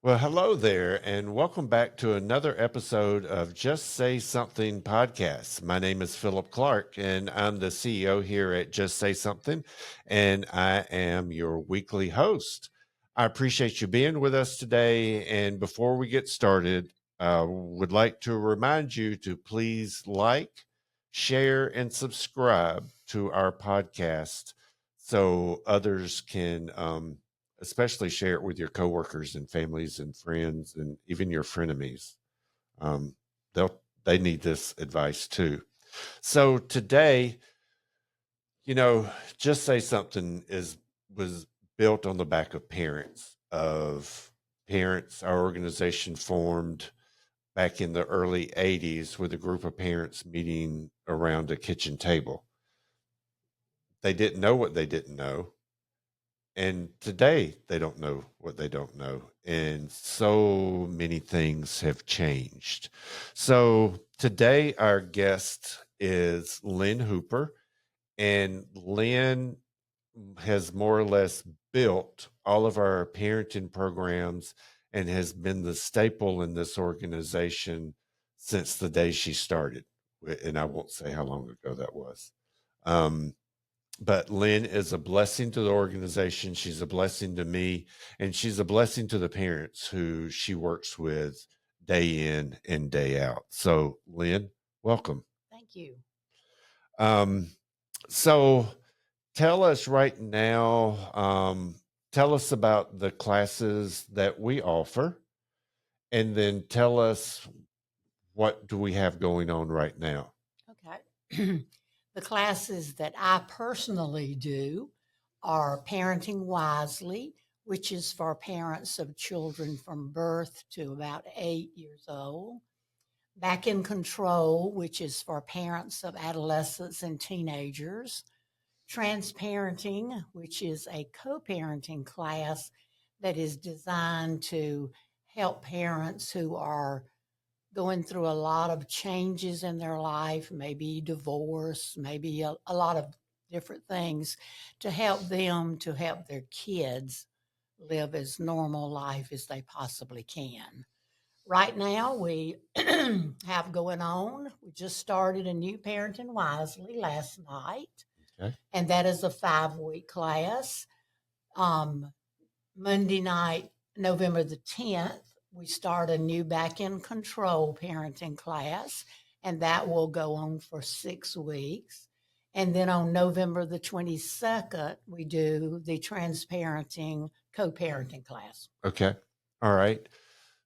Well, hello there, and welcome back to another episode of Just Say Something podcast. My name is Philip Clark, and I'm the CEO here at Just Say Something, and I am your weekly host. I appreciate you being with us today. And before we get started, I would like to remind you to please like, share, and subscribe to our podcast so others can especially share it with your coworkers and families and friends and even your frenemies. They need this advice too. So today, you know, just say something is was built on the back of parents. Our organization formed back in the early 80s with a group of parents meeting around a kitchen table. They didn't know what they didn't know. And today they don't know what they don't know. And so many things have changed. So today our guest is Lynn Hooper. And Lynn has more or less built all of our parenting programs and has been the staple in this organization since the day she started. And I won't say how long ago that was. Um, but Lynn is a blessing to the organization. She's a blessing to me, and she's a blessing to the parents who she works with day in and day out. So, Lynn, welcome. Thank you. Um, so, tell us right now, tell us about the classes that we offer, and then tell us what do we have going on right now. Okay. The classes that I personally do are Parenting Wisely, which is for parents of children from birth to about 8 years old. Back in Control, which is for parents of adolescents and teenagers. Transparenting, which is a co parenting class that is designed to help parents who are going through a lot of changes in their life, maybe divorce, maybe a lot of different things to help them to help their kids live as normal life as they possibly can. Right now, we have going on, we just started a new Parenting Wisely last night, Okay. and that is a 5 week class. Um, Monday night, November the 10th, we start a new back in control parenting class, and that will go on for 6 weeks. And then on November the 22nd, we do the transparenting co parenting class. Okay. All right.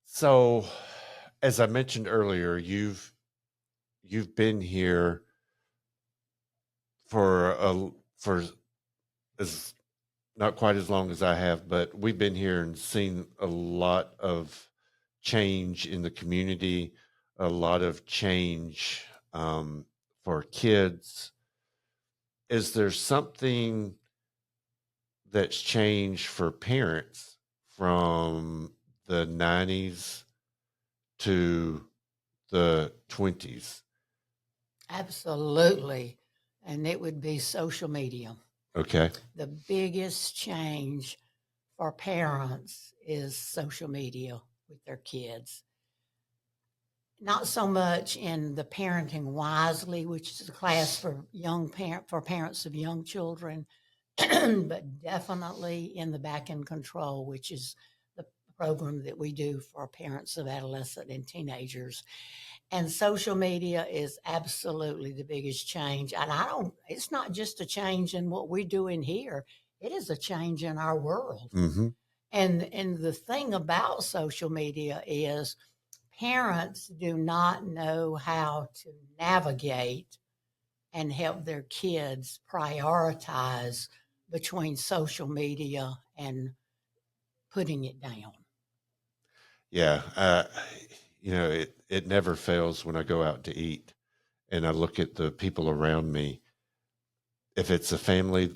So, as I mentioned earlier, you've been here for as not quite as long as I have, but we've been here and seen a lot of change in the community, a lot of change for kids. Is there something that's changed for parents from the 90s to the 20s? Absolutely. And it would be social media. Okay. The biggest change for parents is social media with their kids. Not so much in the Parenting Wisely, which is a class for for parents of young children, but definitely in the Back in Control, which is the program that we do for parents of adolescent and teenagers. And social media is absolutely the biggest change. And it's not just a change in what we're doing here, it is a change in our world. Mm-hmm. And the thing about social media is parents do not know how to navigate and help their kids prioritize between social media and putting it down. Yeah. It never fails when I go out to eat and I look at the people around me. If it's a family,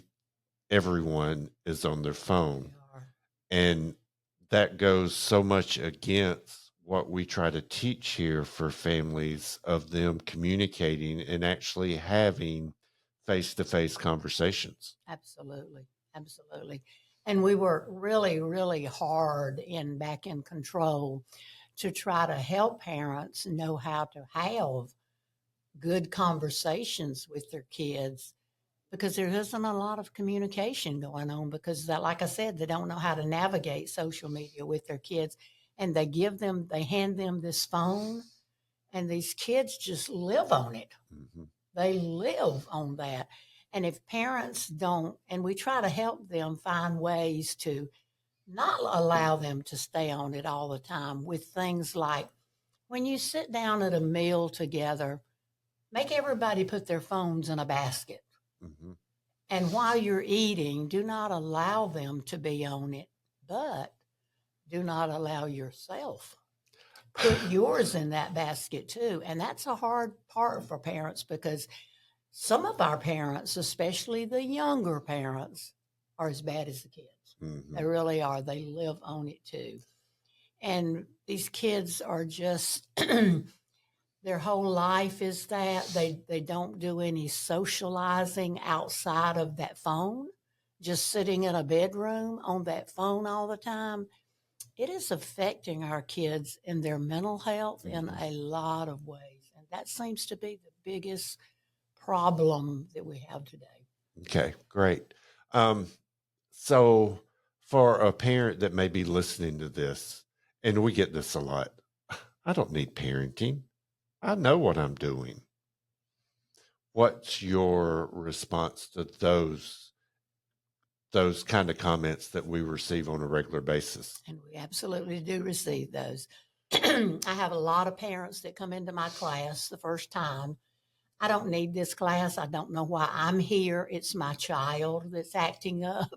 everyone is on their They phone. are. And that goes so much against what we try to teach here for families of them communicating and actually having face to face conversations. Absolutely. Absolutely. And we work really, really hard back in control to try to help parents know how to have good conversations with their kids because there isn't a lot of communication going on because that, like I said, they don't know how to navigate social media with their kids. And they hand them this phone, and these kids just live on it. Mm-hmm. They live on that. And if parents don't, and we try to help them find ways to not allow them to stay on it all the time with things like when you sit down at a meal together, make everybody put their phones in a basket. Mm-hmm. And while you're eating, do not allow them to be on it, but do not allow yourself. Put yours in that basket too. And that's a hard part for parents because some of our parents, especially the younger parents, are as bad as the kids. Mm-hmm. They really are. They live on it too. And these kids are just their whole life is that they don't do any socializing outside of that phone, just sitting in a bedroom on that phone all the time. It is affecting our kids in their mental health in Mm-hmm. a lot of ways. And that seems to be the biggest problem that we have today. Okay, great. Um, so, for a parent that may be listening to this, and we get this a lot, I don't need parenting. I know what I'm doing. What's your response to those kind of comments that we receive on a regular basis? And we absolutely do receive those. I have a lot of parents that come into my class the first time. I don't need this class. I don't know why I'm here. It's my child that's acting up.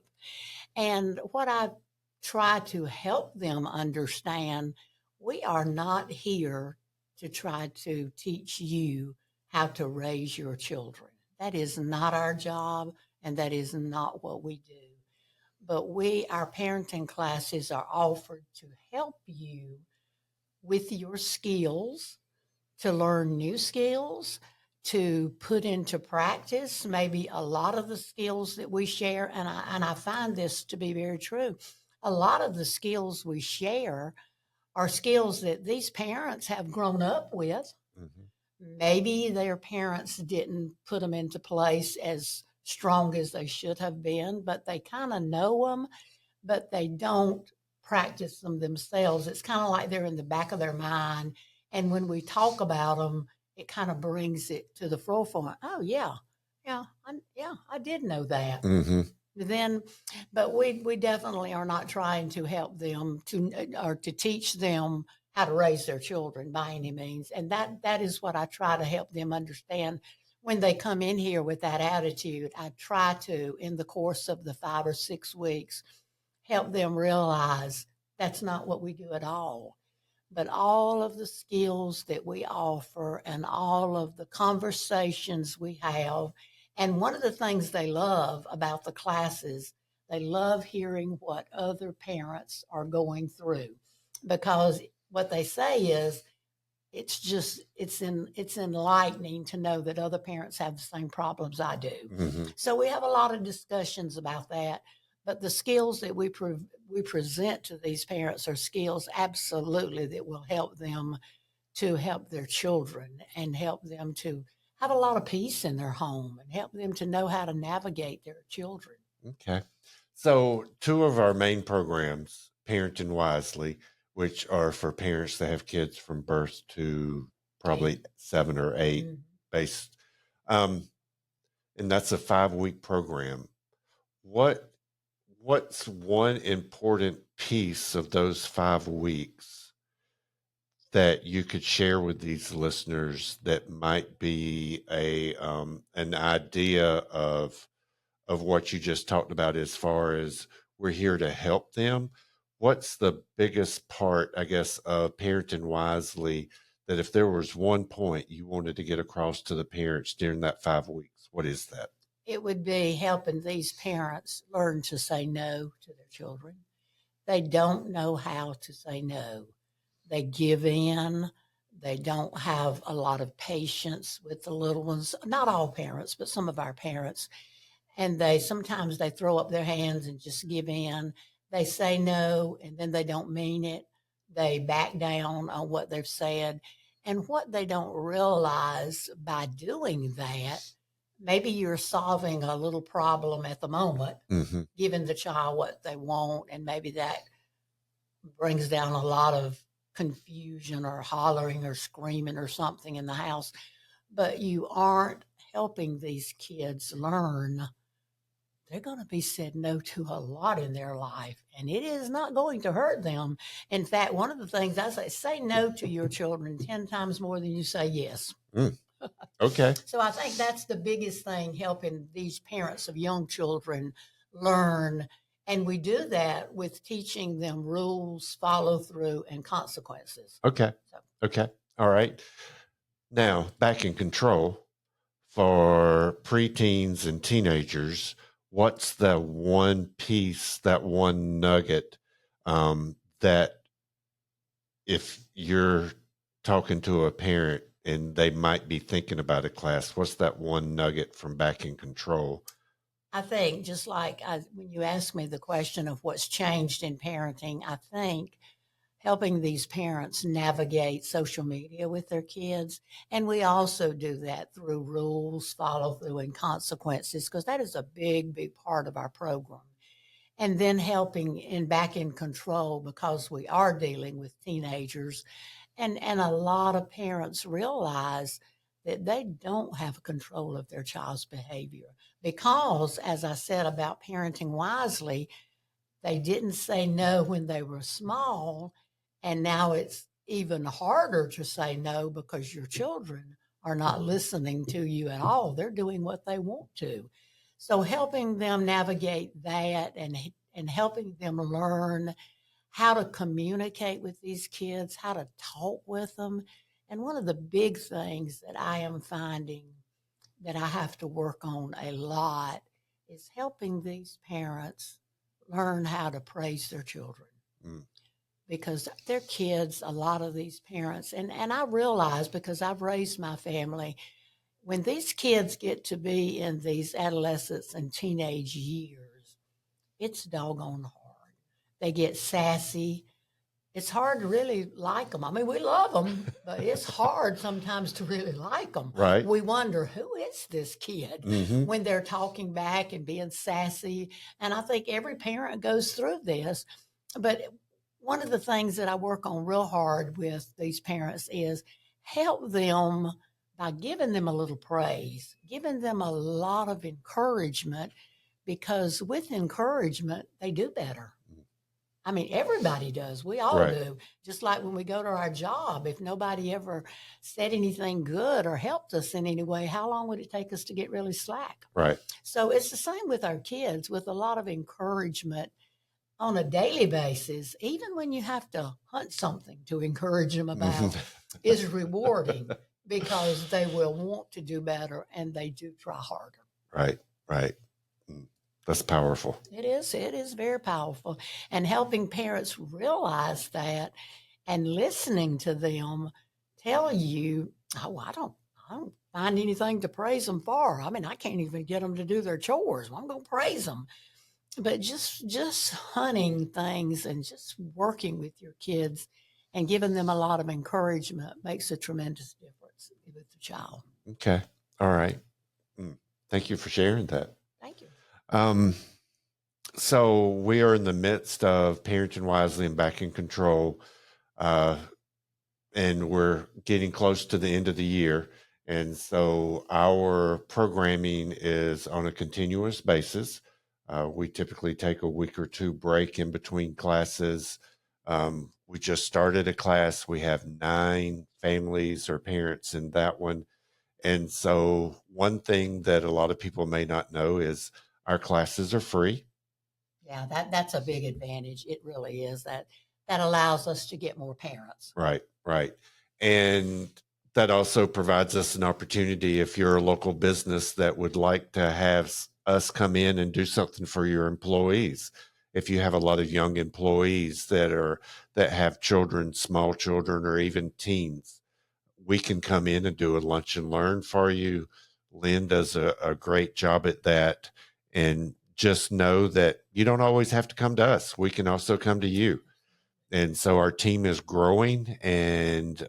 And what I try to help them understand, we are not here to try to teach you how to raise your children. That is not our job, and that is not what we do. But our parenting classes are offered to help you with your skills, to learn new skills, to put into practice maybe a lot of the skills that we share. And I find this to be very true. A lot of the skills we share are skills that these parents have grown up with. Mm-hmm. Maybe their parents didn't put them into place as strong as they should have been, but they kind of know them, but they don't practice them themselves. It's kind of like they're in the back of their mind. And when we talk about them, it kind of brings it to the forefront. Oh, yeah. Yeah, I did know that. Mm-hmm. Then, but we definitely are not trying to help them to or to teach them how to raise their children by any means. And that is what I try to help them understand when they come in here with that attitude. I try to, in the course of the 5 or 6 weeks, help them realize that's not what we do at all. But all of the skills that we offer and all of the conversations we have, and one of the things they love about the classes, they love hearing what other parents are going through because what they say is it's enlightening to know that other parents have the same problems I do. Mm-hmm. So we have a lot of discussions about that. But the skills that we present to these parents are skills absolutely that will help them to help their children and help them to have a lot of peace in their home and help them to know how to navigate their children. Okay. So, two of our main programs, Parenting Wisely, which are for parents that have kids from birth to probably 7 or 8, Mhm. based, um, and that's a 5-week program. What what's one important piece of those 5 weeks that you could share with these listeners that might be a an idea of what you just talked about as far as we're here to help them? What's the biggest part, I guess, of parenting wisely that if there was one point you wanted to get across to the parents during that 5 weeks, what is that? It would be helping these parents learn to say no to their children. They don't know how to say no. They give in. They don't have a lot of patience with the little ones. Not all parents, but some of our parents. and sometimes they throw up their hands and just give in. They say no, and then they don't mean it. They back down on what they've said. And what they don't realize by doing that, maybe you're solving a little problem at the moment, Mm-hmm. giving the child what they want, and maybe that brings down a lot of confusion or hollering or screaming or something in the house. But you aren't helping these kids learn. They're going to be said no to a lot in their life, and it is not going to hurt them. In fact, one of the things I say no to your children 10 times more than you say yes. Mm. Okay. So I think that's the biggest thing, helping these parents of young children learn. And we do that with teaching them rules, follow through, and consequences. Okay. So, Okay. All right. Now, back in control for preteens and teenagers, what's the one piece, that one nugget that if you're talking to a parent and they might be thinking about a class, what's that one nugget from back in control? I think just like when you ask me the question of what's changed in parenting, I think helping these parents navigate social media with their kids. And we also do that through rules, follow through, and consequences, because that is a big, big part of our program. And then helping in back in control, because we are dealing with teenagers. And a lot of parents realize that they don't have control of their child's behavior because, as I said about parenting wisely, they didn't say no when they were small. And now it's even harder to say no because your children are not listening to you at all. They're doing what they want to. So helping them navigate that, and helping them learn how to communicate with these kids, how to talk with them. And one of the big things that I am finding that I have to work on a lot is helping these parents learn how to praise their children. Mm. Because their kids, a lot of these parents, and I realize because I've raised my family, when these kids get to be in these adolescence and teenage years, it's doggone hard. They get sassy. It's hard to really like them. I mean, we love them, but it's hard sometimes to really like them. Right. We wonder, who is this kid Mm-hmm. when they're talking back and being sassy? And I think every parent goes through this. But one of the things that I work on real hard with these parents is help them by giving them a little praise, giving them a lot of encouragement, because with encouragement, they do better. I mean, everybody does. We all Right. do. Just like when we go to our job, if nobody ever said anything good or helped us in any way, how long would it take us to get really slack? Right. So it's the same with our kids, with a lot of encouragement on a daily basis, even when you have to hunt something to encourage them about, is rewarding because they will want to do better and they do try harder. Right. Right. That's powerful. It is. It is very powerful. And helping parents realize that and listening to them tell you, oh, I don't find anything to praise them for. I mean, I can't even get them to do their chores. Well, I'm going to praise them. But just hunting things and just working with your kids and giving them a lot of encouragement makes a tremendous difference with the child. Okay. All right. Thank you for sharing that. Thank you. So we are in the midst of parenting wisely and back in control, and we're getting close to the end of the year. And so our programming is on a continuous basis. We typically take a week or two break in between classes. We just started a class. We have 9 families or parents in that one. And so one thing that a lot of people may not know is our classes are free. Yeah, that's a big advantage. It really is. That allows us to get more parents. Right, right. And that also provides us an opportunity if you're a local business that would like to have us come in and do something for your employees. If you have a lot of young employees that have children, small children, or even teens, we can come in and do a lunch and learn for you. Lynn does a great job at that. And just know that you don't always have to come to us. We can also come to you. And so our team is growing, and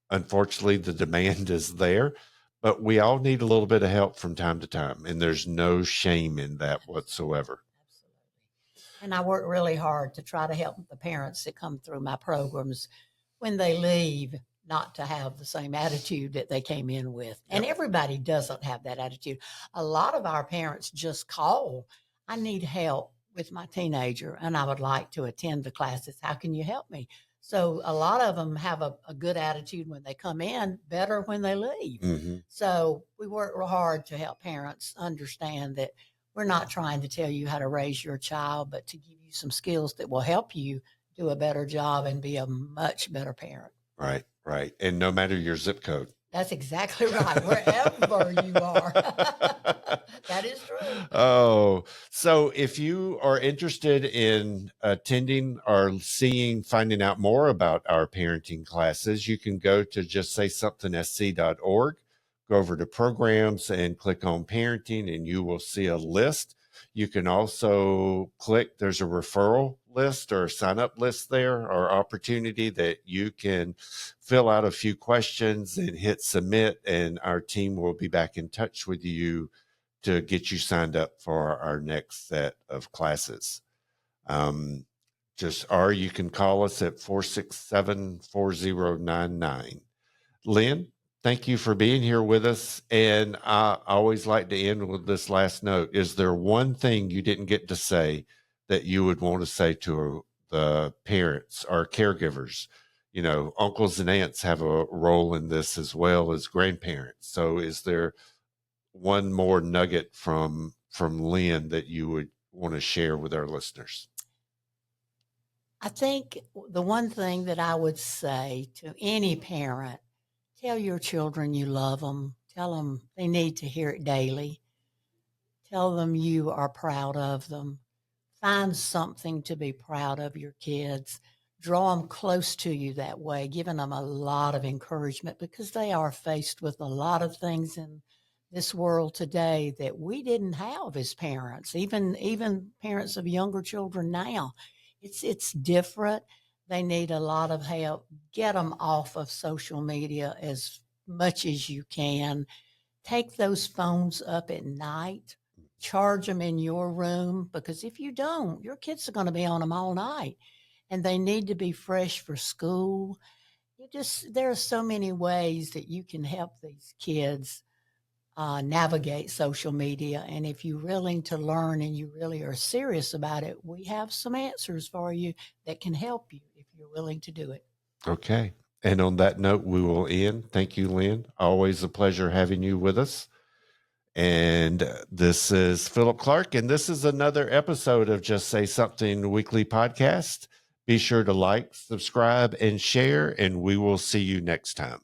unfortunately the demand is there, but we all need a little bit of help from time to time. And there's no shame in that whatsoever. Absolutely. And I work really hard to try to help the parents that come through my programs when they leave not to have the same attitude that they came in with. And Yep. everybody doesn't have that attitude. A lot of our parents just call, I need help with my teenager and I would like to attend the classes. How can you help me? So a lot of them have a good attitude when they come in, better when they leave. Mm-hmm. So we work real hard to help parents understand that we're not trying to tell you how to raise your child, but to give you some skills that will help you do a better job and be a much better parent. Right, right. And no matter your zip code. That's exactly right. Wherever you are. That is true. Oh, so if you are interested in attending or finding out more about our parenting classes, you can go to justsaysomethingsc.org, go over to programs and click on parenting, and you will see a list. You can also there's a referral list or a sign up list there, or opportunity that you can fill out a few questions and hit submit, and our team will be back in touch with you to get you signed up for our next set of classes. Or you can call us at 467-4099. Lynn, thank you for being here with us. And I always like to end with this last note. Is there one thing you didn't get to say that you would want to say to the parents or caregivers? You know, uncles and aunts have a role in this as well as grandparents. So is there one more nugget from Lynn that you would want to share with our listeners? I think the one thing that I would say to any parent, tell your children you love them. Tell them they need to hear it daily. Tell them you are proud of them. Find something to be proud of your kids. Draw them close to you that way, giving them a lot of encouragement because they are faced with a lot of things in this world today that we didn't have as parents, even parents of younger children now. It's different. They need a lot of help. Get them off of social media as much as you can. Take those phones up at night. Charge them in your room because if you don't, your kids are going to be on them all night and they need to be fresh for school. There are so many ways that you can help these kids navigate social media. And if you're willing to learn and you really are serious about it, we have some answers for you that can help you if you're willing to do it. Okay. And on that note, we will end. Thank you, Lynn. Always a pleasure having you with us. And this is Philip Clark, and this is another episode of Just Say Something Weekly Podcast. Be sure to like, subscribe, and share, and we will see you next time.